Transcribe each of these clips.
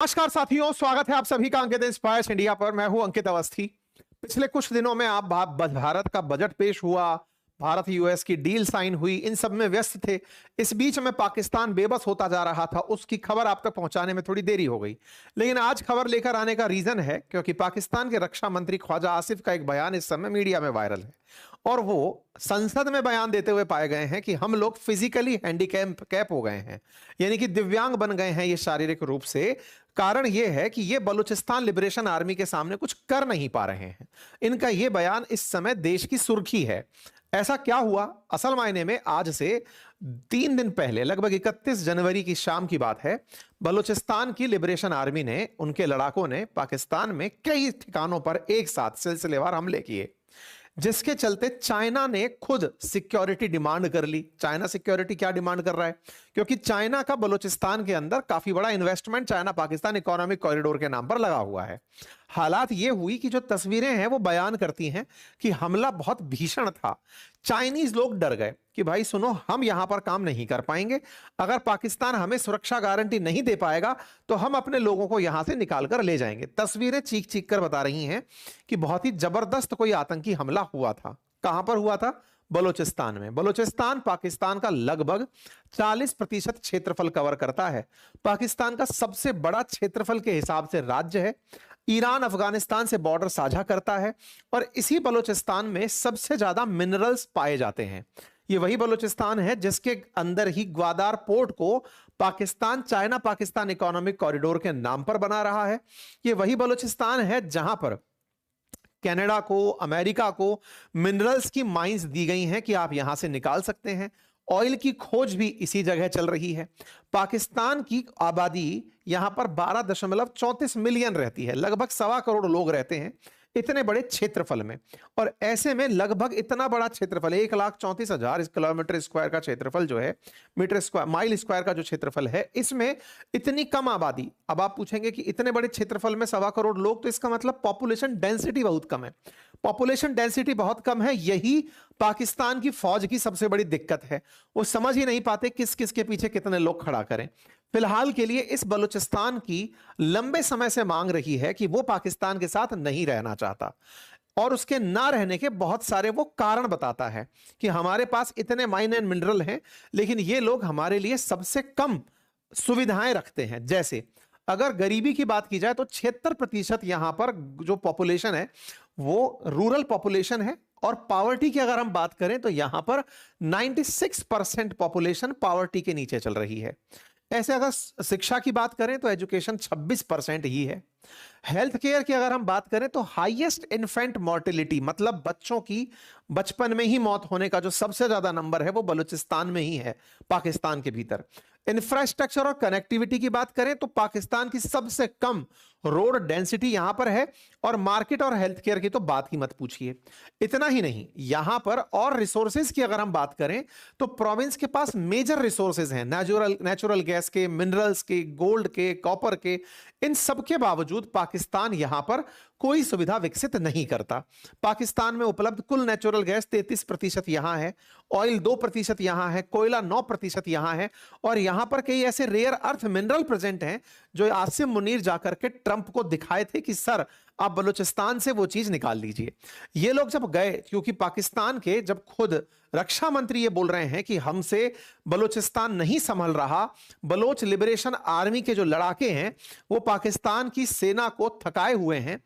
नमस्कार साथियों, स्वागत है आप सभी का अंकित इंस्पायर्स इंडिया पर। मैं हूं अंकित अवस्थी। पिछले कुछ दिनों में आप भारत का बजट पेश हुआ, भारत यूएस की डील साइन हुई, इन सब में व्यस्त थे। इस बीच में पाकिस्तान बेबस होता जा रहा था, उसकी खबर आप तक पहुंचाने में थोड़ी देरी हो गई। लेकिन आज खबर लेकर आने का रीजन है क्योंकि पाकिस्तान के रक्षा मंत्री ख्वाजा आसिफ का एक बयान इस समय मीडिया में वायरल है और वो संसद में बयान देते हुए पाए गए हैं कि हम लोग फिजिकली हैंडीकैप हो गए हैं, यानी कि दिव्यांग बन गए हैं ये शारीरिक रूप से। कारण ये है कि ये बलूचिस्तान लिबरेशन आर्मी के सामने कुछ कर नहीं पा रहे हैं। इनका ये बयान इस समय देश की सुर्खी है। ऐसा क्या हुआ? असल मायने में आज से 3 दिन पहले, लगभग 31 जनवरी की शाम की बात है, बलूचिस्तान की लिबरेशन आर्मी ने, उनके लड़ाकों ने पाकिस्तान में कई ठिकानों पर एक साथ सिलसिलेवार हमले किए, जिसके चलते चाइना ने खुद सिक्योरिटी डिमांड कर ली। चाइना सिक्योरिटी क्या डिमांड कर रहा है? क्योंकि चाइना का बलूचिस्तान के अंदर काफी बड़ा investment China Pakistan economic corridor के नाम पर लगा हुआ है। हालात ये हुई कि जो तस्वीरें हैं वो बयान करती हैं कि हमला बहुत भीषण था। चाइनीज लोग डर गए कि भाई सुनो, हम यहां पर काम नहीं कर पाएंगे। अगर पाकिस्तान हमें सुरक्षा गारंटी नहीं दे पाएगा तो हम अपने लोगों को यहां से निकाल कर ले जाएंगे। तस्वीरें चीख चीख कर बता रही हैं कि बहुत ही जबरदस्त कोई आतंकी हमला हुआ था। कहां पर हुआ था? बलूचिस्तान में। बलूचिस्तान पाकिस्तान का लगभग 40% क्षेत्रफल कवर करता है। पाकिस्तान का सबसे बड़ा क्षेत्रफल के हिसाब से राज्य है। ईरान अफगानिस्तान से बॉर्डर साझा करता है और इसी बलूचिस्तान में सबसे ज्यादा मिनरल्स पाए जाते हैं। ये वही बलूचिस्तान है जिसके अंदर ही ग्वादार पोर्ट को Pakistan China Pakistan economic corridor के नाम पर बना रहा है। ये वही बलूचिस्तान है जहां पर कनाडा को, अमेरिका को मिनरल्स की माइंस दी गई हैं कि आप यहां से निकाल सकते हैं। ऑयल की खोज भी इसी जगह चल रही है। पाकिस्तान की आबादी यहां पर 12.34 मिलियन रहती है, लगभग 1.25 करोड़ लोग रहते हैं इतने बड़े क्षेत्रफल में। और ऐसे में लगभग इतना बड़ा क्षेत्रफल, 1,34,000 किलोमीटर स्क्वायर का क्षेत्रफल जो है, मीटर स्क्वायर माइल स्क्वायर का जो क्षेत्रफल है, इसमें इतनी कम आबादी। अब आप पूछेंगे कि इतने बड़े क्षेत्रफल में 1.25 करोड़ लोग, तो इसका मतलब पॉपुलेशन डेंसिटी बहुत कम है। पॉपुलेशन डेंसिटी बहुत कम है, यही पाकिस्तान की फौज की सबसे बड़ी दिक्कत है। वो समझ ही नहीं पाते किस किस के पीछे कितने लोग खड़ा करें। फिलहाल के लिए इस बलूचिस्तान की लंबे समय से मांग रही है कि वो पाकिस्तान के साथ नहीं रहना चाहता और उसके ना रहने के बहुत सारे वो कारण बताता है कि हमारे पास इतने माइन एंड मिनरल हैं, लेकिन ये लोग हमारे लिए सबसे कम सुविधाएं रखते हैं। जैसे अगर गरीबी की बात की जाए तो 76% यहां पर जो पॉपुलेशन है वो रूरल पॉपुलेशन है। और पावर्टी की अगर हम बात करें तो यहां पर 96% पॉपुलेशन पावर्टी के नीचे चल रही है। ऐसे अगर शिक्षा की बात करें तो एजुकेशन 26% ही है। हेल्थ केयर की अगर हम बात करें तो हाईएस्ट इन्फेंट मोर्टेलिटी, मतलब बच्चों की बचपन में ही मौत होने का जो सबसे ज्यादा नंबर है वो बलूचिस्तान में ही है, पाकिस्तान के भीतर। इंफ्रास्ट्रक्चर और कनेक्टिविटी की बात करें तो पाकिस्तान की सबसे कम रोड डेंसिटी यहां पर है। और मार्केट और हेल्थ केयर की तो बात ही मत पूछिए। इतना ही नहीं, यहां पर और रिसोर्सेज की अगर हम बात करें तो प्रोविंस के पास मेजर रिसोर्सेज हैं, नेचुरल गैस के, मिनरल्स के, गोल्ड के, कॉपर के। इन सब के बावजूद पाकिस्तान यहां पर कोई सुविधा विकसित नहीं करता। पाकिस्तान में उपलब्ध कुल नेचुरल गैस 33% यहां है, ऑयल 2% यहां है, कोयला 9% यहां है। और यहां पर कई ऐसे रेयर अर्थ मिनरल प्रेजेंट हैं जो आसिम मुनीर जाकर के ट्रंप को दिखाए थे कि सर आप बलूचिस्तान से वो चीज निकाल लीजिए। ये लोग जब गए, क्योंकि पाकिस्तान के जब खुद रक्षा मंत्री ये बोल रहे हैं कि हमसे बलूचिस्तान नहीं संभल रहा, बलोच लिबरेशन आर्मी के जो लड़ाके हैं वो पाकिस्तान की सेना को थकाए हुए हैं,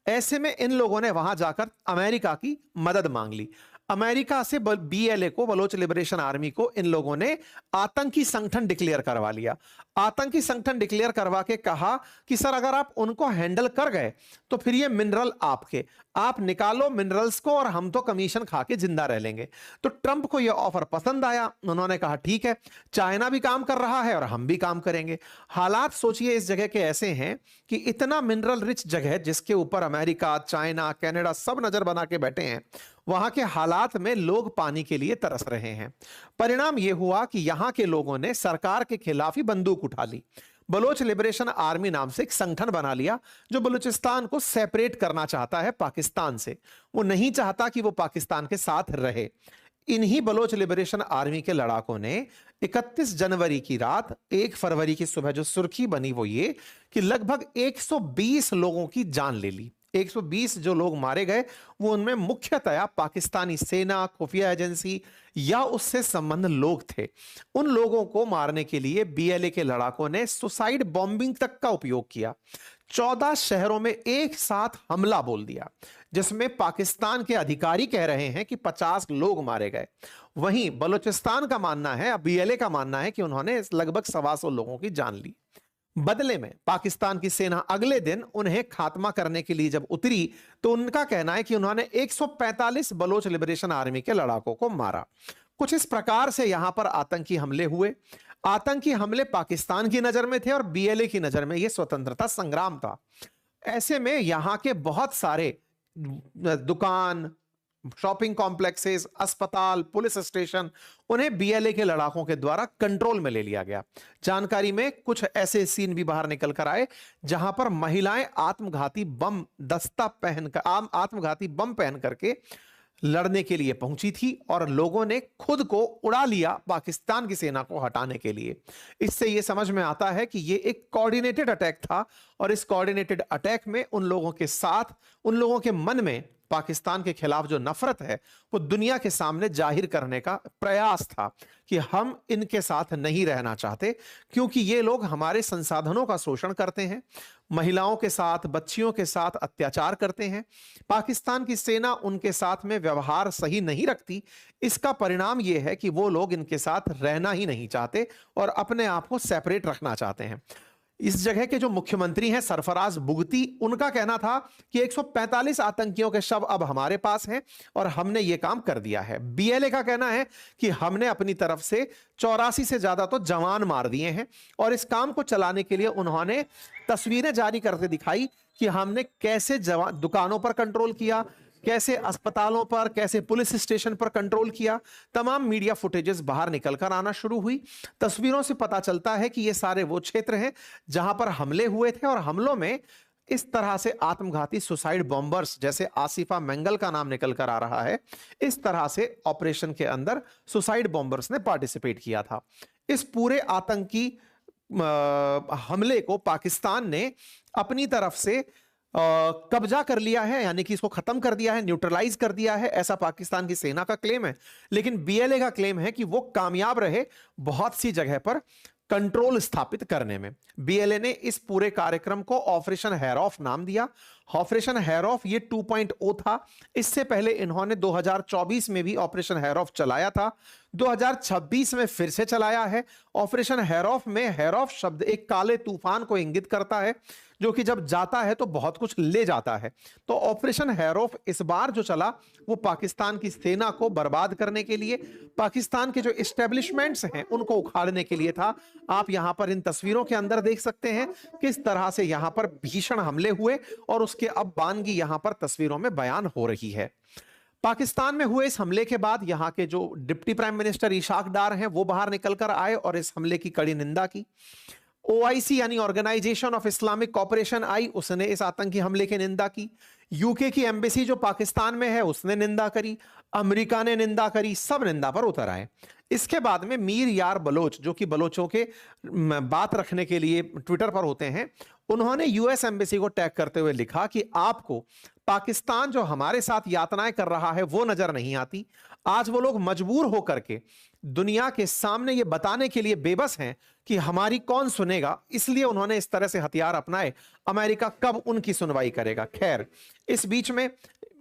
ऐसे में इन लोगों ने वहां जाकर अमेरिका की मदद मांग ली। अमेरिका से बीएलए को, बलोच लिबरेशन आर्मी को, इन लोगों ने आतंकी संगठन डिक्लेयर करवा लिया। आतंकी संगठन डिक्लेयर करवा के कहा कि सर अगर आप उनको हैंडल कर गए तो फिर ये मिनरल आपके, आप निकालो मिनरल्स को और हम तो कमीशन खा के जिंदा रह लेंगे। तो ट्रंप को यह ऑफर पसंद आया। उन्होंने कहा ठीक है, चाइना भी काम कर रहा है और हम भी काम करेंगे। हालात सोचिए इस जगह के ऐसे हैं कि इतना मिनरल रिच जगह जिसके ऊपर अमेरिका, चाइना, कनाडा सब नजर बना के बैठे हैं, वहां के हालात में लोग पानी के लिए तरस रहे हैं। परिणाम यह हुआ कि यहां के लोगों ने सरकार के खिलाफ ही बंदूक उठा ली। बलोच लिबरेशन आर्मी नाम से एक संगठन बना लिया जो बलूचिस्तान को सेपरेट करना चाहता है पाकिस्तान से। वो नहीं चाहता कि वो पाकिस्तान के साथ रहे। इन्हीं बलोच लिबरेशन आर्मी के लड़ाकों ने 31 जनवरी की रात 1 फरवरी की सुबह जो सुर्खी बनी वो ये कि लगभग 120 लोगों की जान ले ली। 120 जो लोग मारे गए वो उनमें मुख्यतया पाकिस्तानी सेना, खुफिया एजेंसी या उससे संबंध लोग थे। उन लोगों को मारने के लिए बीएलए के लड़ाकों ने सुसाइड बॉम्बिंग तक का उपयोग किया। 14 शहरों में एक साथ हमला बोल दिया, जिसमें पाकिस्तान के अधिकारी कह रहे हैं कि 50 लोग मारे गए। वहीं बलूचिस्तान का मानना है, बीएलए का मानना है कि उन्होंने लगभग 125 लोगों की जान ली। बदले में पाकिस्तान की सेना अगले दिन उन्हें खात्मा करने के लिए जब उतरी तो उनका कहना है कि उन्होंने 145 बलोच लिबरेशन आर्मी के लड़ाकों को मारा। कुछ इस प्रकार से यहां पर आतंकी हमले हुए। आतंकी हमले पाकिस्तान की नजर में थे और बीएलए की नजर में यह स्वतंत्रता संग्राम था। ऐसे में यहां के बहुत सारे दुकान, शॉपिंग कॉम्प्लेक्सेस, अस्पताल, पुलिस स्टेशन, उन्हें बीएलए के लड़ाकों के द्वारा कंट्रोल में ले लिया गया। जानकारी में कुछ ऐसे सीन भी बाहर निकल कर आए जहां पर महिलाएं आत्मघाती बम पहन करके लड़ने के लिए पहुंची थी और लोगों ने खुद को उड़ा लिया पाकिस्तान की सेना को हटाने के लिए। इससे यह समझ में आता है कि यह एक कोऑर्डिनेटेड अटैक था और इस कोऑर्डिनेटेड अटैक में उन लोगों के मन में पाकिस्तान के खिलाफ जो नफरत है वो दुनिया के सामने जाहिर करने का प्रयास था कि हम इनके साथ नहीं रहना चाहते, क्योंकि ये लोग हमारे संसाधनों का शोषण करते हैं, महिलाओं के साथ, बच्चियों के साथ अत्याचार करते हैं। पाकिस्तान की सेना उनके साथ में व्यवहार सही नहीं रखती। इसका परिणाम यह है कि वो लोग इनके साथ रहना ही नहीं चाहते और अपने आप को सेपरेट रखना चाहते हैं। इस जगह के जो मुख्यमंत्री हैं सरफराज बुगती, उनका कहना था कि 145 आतंकियों के शव अब हमारे पास हैं और हमने ये काम कर दिया है। बीएलए का कहना है कि हमने अपनी तरफ से 84 से ज्यादा तो जवान मार दिए हैं और इस काम को चलाने के लिए उन्होंने तस्वीरें जारी करके दिखाई कि हमने कैसे दुकानों पर कंट्रोल किया, कैसे अस्पतालों पर, कैसे पुलिस स्टेशन पर कंट्रोल किया। तमाम मीडिया फुटेजेस बाहर निकलकर आना शुरू हुई। तस्वीरों से पता चलता है कि ये सारे वो क्षेत्र हैं जहां पर हमले हुए थे और हमलों में इस तरह से आत्मघाती सुसाइड बॉम्बर्स, जैसे आसिफा मंगल का नाम निकल कर आ रहा है, इस तरह से ऑपरेशन के अंदर सुसाइड बॉम्बर्स ने पार्टिसिपेट किया था। इस पूरे आतंकी हमले को पाकिस्तान ने अपनी तरफ से कब्जा कर लिया है, यानी कि इसको खत्म कर दिया है, न्यूट्रलाइज कर दिया है, ऐसा पाकिस्तान की सेना का क्लेम है। लेकिन बीएलए का क्लेम है कि वो कामयाब रहे बहुत सी जगह पर कंट्रोल स्थापित करने में। बीएलए ने इस पूरे कार्यक्रम को ऑपरेशन हैरॉफ नाम दिया। ऑपरेशन हैरॉफ ये 2.0 था। इससे पहले इन्होंने 2024 में भी ऑपरेशन हैरॉफ चलाया था, 2026 में फिर से चलाया है। ऑपरेशन हैरॉफ में हैरॉफ शब्द एक काले तूफान को इंगित करता है जो कि जब जाता है तो बहुत कुछ ले जाता है। तो ऑपरेशन हैरॉफ इस बार जो चला वो पाकिस्तान की सेना को बर्बाद करने के लिए, पाकिस्तान के जो एस्टेब्लिशमेंट्स हैं उनको उखाड़ने के लिए था। आप यहां पर इन तस्वीरों के अंदर देख सकते हैं किस तरह से यहां पर भीषण हमले हुए और उसके अब बानगी यहां पर तस्वीरों में बयान हो रही है। पाकिस्तान में हुए इस हमले के बाद यहां के जो डिप्टी प्राइम मिनिस्टर इशाक डार हैं वो बाहर निकलकर आए और इस हमले की कड़ी निंदा की। ओआईसी यानी ऑर्गेनाइजेशन ऑफ इस्लामिक कॉपरेशन आई, उसने इस आतंकी हमले की निंदा की। यूके की एम्बेसी जो पाकिस्तान में है उसने निंदा करी, अमेरिका ने निंदा करी, सब निंदा पर उतर आए। इसके बाद में मीर यार बलोच, जो कि बलोचों के बात रखने के लिए ट्विटर पर होते हैं, उन्होंने यूएस एम्बेसी को टैग करते हुए लिखा कि आपको पाकिस्तान जो हमारे साथ यातनाएं कर रहा है वो नजर नहीं आती। आज वो लोग मजबूर होकर के दुनिया के सामने ये बताने के लिए बेबस हैं कि हमारी कौन सुनेगा, इसलिए उन्होंने इस तरह से हथियार अपनाए। अमेरिका कब उनकी सुनवाई करेगा। खैर, इस बीच में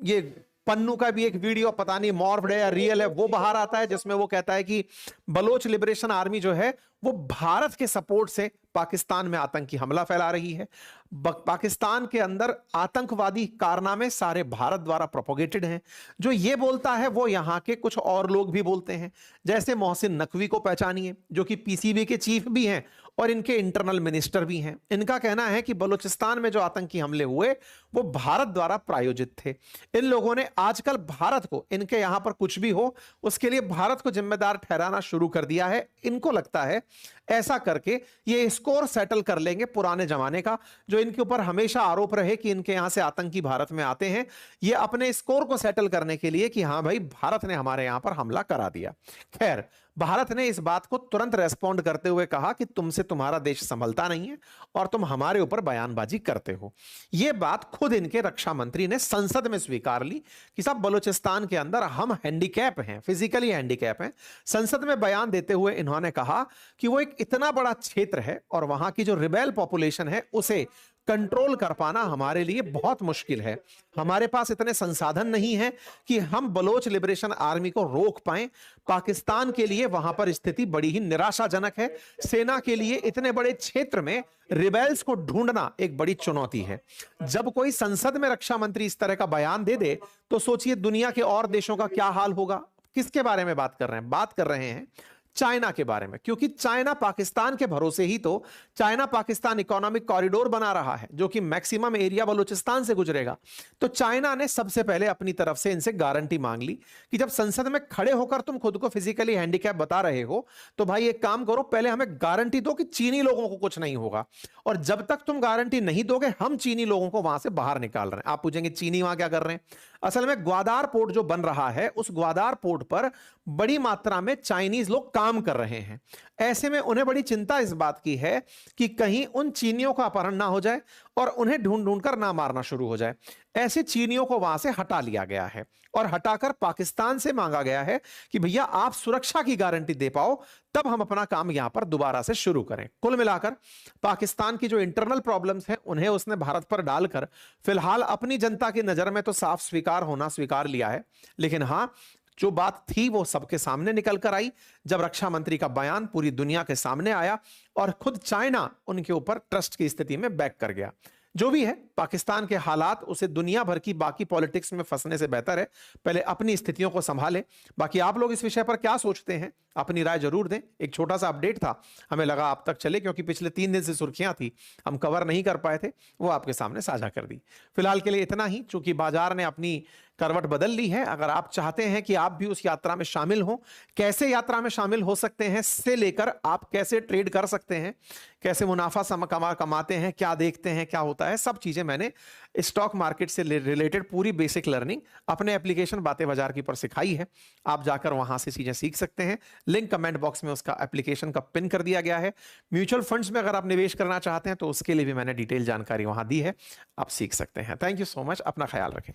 ये पन्नू का भी एक वीडियो, पता नहीं मॉर्फ्ड है या रियल है, वो बाहर आता है जिसमें वो कहता है कि बलोच लिबरेशन आर्मी जो है वो भारत के सपोर्ट से पाकिस्तान में आतंकी हमला फैला रही है। पाकिस्तान के अंदर आतंकवादी कारनामे सारे भारत द्वारा प्रोपोगेटेड हैं। जो ये बोलता है वो यहां के कुछ और लोग भी बोलते हैं, जैसे मोहसिन नकवी को पहचानिए जो कि पीसीबी के चीफ भी हैं और इनके इंटरनल मिनिस्टर भी हैं। इनका कहना है कि बलूचिस्तान में जो आतंकी हमले हुए वो भारत द्वारा प्रायोजित थे। इन लोगों ने आजकल भारत को, इनके यहां पर कुछ भी हो उसके लिए भारत को जिम्मेदार ठहराना शुरू कर दिया है। इनको लगता है ऐसा करके ये स्कोर सेटल कर लेंगे पुराने जमाने का, जो इनके ऊपर हमेशा आरोप रहे कि इनके यहां से आतंकी भारत में आते हैं। ये अपने स्कोर को सेटल करने के लिए कि हां भाई भारत ने हमारे यहां पर हमला करा दिया। खैर, भारत ने इस बात को तुरंत रेस्पॉन्ड करते हुए कहा कि तुमसे तुम्हारा देश संभलता नहीं है और तुम हमारे ऊपर बयानबाजी करते हो। यह बात खुद इनके रक्षा मंत्री ने संसद में स्वीकार ली कि साहब बलूचिस्तान के अंदर हम हैंडीकैप हैं, फिजिकली हैंडीकैप हैं। संसद में बयान देते हुए इन्होंने कहा कि वो एक इतना बड़ा क्षेत्र है और वहां की जो रिबेल पॉपुलेशन है उसे कंट्रोल कर पाना हमारे लिए बहुत मुश्किल है। हमारे पास इतने संसाधन नहीं है कि हम बलोच लिबरेशन आर्मी को रोक पाएं। पाकिस्तान के लिए वहां पर स्थिति बड़ी ही निराशाजनक है। सेना के लिए इतने बड़े क्षेत्र में रिबेल्स को ढूंढना एक बड़ी चुनौती है। जब कोई संसद में रक्षा मंत्री इस तरह का बयान दे दे तो सोचिए दुनिया के और देशों का क्या हाल होगा। किसके बारे में बात कर रहे हैं? बात कर रहे हैं चाइना के बारे में, क्योंकि चाइना पाकिस्तान के भरोसे ही तो चाइना पाकिस्तान इकोनॉमिक कॉरिडोर बना रहा है जो कि मैक्सिमम एरिया बलूचिस्तान से गुजरेगा। तो चाइना ने सबसे पहले अपनी तरफ से इनसे गारंटी मांग ली कि जब संसद में खड़े होकर तुम खुद को फिजिकली हैंडीकैप बता रहे हो तो भाई एक काम करो, पहले हमें गारंटी दो कि चीनी लोगों को कुछ नहीं होगा, और जब तक तुम गारंटी नहीं दोगे हम चीनी लोगों को वहां से बाहर निकाल रहे हैं। आप पूछेंगे चीनी वहां क्या कर रहे हैं? असल में ग्वादार पोर्ट जो बन रहा है उस ग्वादार पोर्ट पर बड़ी मात्रा में चाइनीज लोग काम कर रहे हैं। ऐसे में उन्हें बड़ी चिंता इस बात की है कि कहीं उन चीनियों का अपहरण ना हो जाए और उन्हें ढूंढ ढूंढ कर ना मारना शुरू हो जाए। ऐसे चीनियों को वहां से हटा लिया गया है और हटाकर पाकिस्तान से मांगा गया है कि भैया आप सुरक्षा की गारंटी दे पाओ तब हम अपना काम यहां पर दोबारा से शुरू करें। कुल मिलाकर पाकिस्तान की जो इंटरनल प्रॉब्लम्स हैं उन्हें उसने भारत पर डालकर फिलहाल अपनी जनता की नजर में तो साफ स्वीकार लिया है, लेकिन हां जो बात थी वो सबके सामने निकल कर आई जब रक्षा मंत्री का बयान पूरी दुनिया के सामने आया और खुद चाइना उनके ऊपर ट्रस्ट की स्थिति में बैक कर गया। जो भी है पाकिस्तान के हालात उसे दुनिया भर की बाकी पॉलिटिक्स में फंसने से बेहतर है पहले अपनी स्थितियों को संभाले। बाकी आप लोग इस विषय पर क्या सोचते हैं अपनी राय जरूर दें। एक छोटा सा अपडेट था, हमें लगा आप तक चले क्योंकि पिछले 3 दिन से सुर्खियां थी हम कवर नहीं कर पाए थे, वो आपके सामने साझा कर दी। फिलहाल के लिए इतना ही, चूंकि बाजार ने अपनी करवट बदल ली है। अगर आप चाहते हैं कि आप भी उस यात्रा में शामिल हो, कैसे यात्रा में शामिल हो सकते हैं से लेकर आप कैसे ट्रेड कर सकते हैं, कैसे मुनाफा कमाते हैं, क्या देखते हैं, क्या होता है, सब चीजें मैंने स्टॉक मार्केट से रिलेटेड पूरी बेसिक लर्निंग अपने एप्लीकेशन बातें बाजार की पर सिखाई है। आप जाकर वहां से चीजें सीख सकते हैं। लिंक कमेंट बॉक्स में उसका एप्लीकेशन का पिन कर दिया गया है। म्यूचुअल फंड्स में अगर आप निवेश करना चाहते हैं तो उसके लिए भी मैंने डिटेल जानकारी वहां दी है, आप सीख सकते हैं। थैंक यू सो मच, अपना ख्याल रखें।